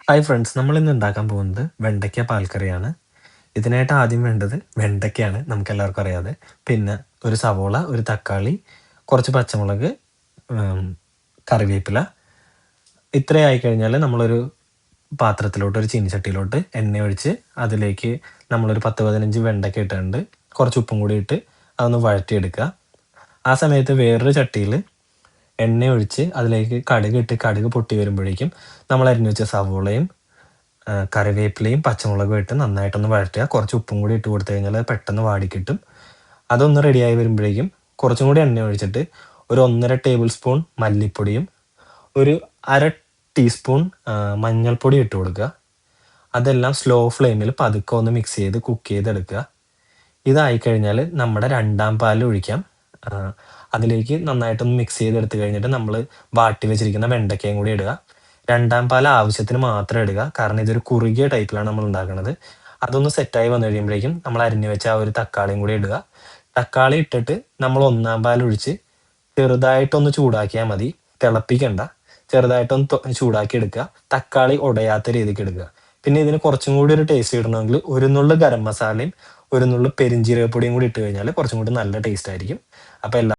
Hi friends, നമ്മൾ ഇന്ന് ഉണ്ടാക്കാൻ പോകുന്നത് വെണ്ടയ്ക്ക പാൽക്കറിയാണ്. ഇതിനായിട്ട് ആദ്യം വേണ്ടത് വെണ്ടയ്ക്കയാണ്, നമുക്കെല്ലാവർക്കും അറിയാതെ. പിന്നെ ഒരു സവോള, ഒരു തക്കാളി, കുറച്ച് പച്ചമുളക്, ഉം, കറിവേപ്പില. ഇത്രയായി കഴിഞ്ഞാൽ നമ്മളൊരു പാത്രത്തിലോട്ട്, ഒരു ചീനിച്ചട്ടിയിലോട്ട് എണ്ണ ഒഴിച്ച് അതിലേക്ക് നമ്മളൊരു 10-15 വെണ്ടയ്ക്ക ഇട്ടിട്ടുണ്ട്. കുറച്ച് ഉപ്പും കൂടി ഇട്ട് അതൊന്ന് വഴറ്റിയെടുക്കുക. ആ സമയത്ത് വേറൊരു ചട്ടിയിൽ എണ്ണ ഒഴിച്ച് അതിലേക്ക് കടുക് ഇട്ട് കടുക് പൊട്ടി വരുമ്പോഴേക്കും നമ്മൾ അരിഞ്ഞു വെച്ച സവോളയും കറിവേപ്പിലയും പച്ചമുളകും ഇട്ട് നന്നായിട്ടൊന്ന് വഴറ്റുക. കുറച്ച് ഉപ്പും കൂടി ഇട്ട് കൊടുത്തു കഴിഞ്ഞാൽ അത് പെട്ടെന്ന് വാടിക്കിട്ടും. അതൊന്ന് റെഡിയായി വരുമ്പോഴേക്കും കുറച്ചും കൂടി എണ്ണ ഒഴിച്ചിട്ട് ഒരു 1.5 ടേബിൾ സ്പൂൺ മല്ലിപ്പൊടിയും ഒരു 1/2 ടീസ്പൂൺ മഞ്ഞൾപ്പൊടി ഇട്ട് കൊടുക്കുക. അതെല്ലാം സ്ലോ ഫ്ലെയിമിൽ പതുക്കെ ഒന്ന് മിക്സ് ചെയ്ത് കുക്ക് ചെയ്തെടുക്കുക. ഇതായി കഴിഞ്ഞാൽ നമ്മുടെ രണ്ടാം പാൽ ഒഴിക്കാം. ആ, അതിലേക്ക് നന്നായിട്ടൊന്ന് മിക്സ് ചെയ്തെടുത്ത് കഴിഞ്ഞിട്ട് നമ്മൾ വാട്ടി വെച്ചിരിക്കുന്ന വെണ്ടയ്ക്കയും കൂടി ഇടുക. രണ്ടാം പാൽ ആവശ്യത്തിന് മാത്രം ഇടുക, കാരണം ഇതൊരു കുറുകിയ ടൈപ്പിലാണ് നമ്മൾ ഉണ്ടാക്കുന്നത്. അതൊന്ന് സെറ്റായി വന്നു കഴിയുമ്പോഴേക്കും നമ്മൾ അരിഞ്ഞു വെച്ച ആ ഒരു തക്കാളിയും കൂടി ഇടുക. തക്കാളി ഇട്ടിട്ട് നമ്മൾ ഒന്നാം പാൽ ഒഴിച്ച് ചെറുതായിട്ടൊന്ന് ചൂടാക്കിയാൽ മതി, തിളപ്പിക്കണ്ട. ചെറുതായിട്ടൊന്ന് ചൂടാക്കി എടുക്കുക. തക്കാളി ഉടയാത്ത രീതിക്ക് എടുക്കുക. പിന്നെ ഇതിന് കുറച്ചും കൂടി ഒരു ടേസ്റ്റ് കിട്ടണമെങ്കിൽ ഒരു നുള്ളു ഗരം മസാലയും ഒരു നുള്ളു പെരിഞ്ജീരകപ്പൊടിയും കൂടി ഇട്ട് കഴിഞ്ഞാൽ കുറച്ചും കൂടി നല്ല ടേസ്റ്റ് ആയിരിക്കും. അപ്പോൾ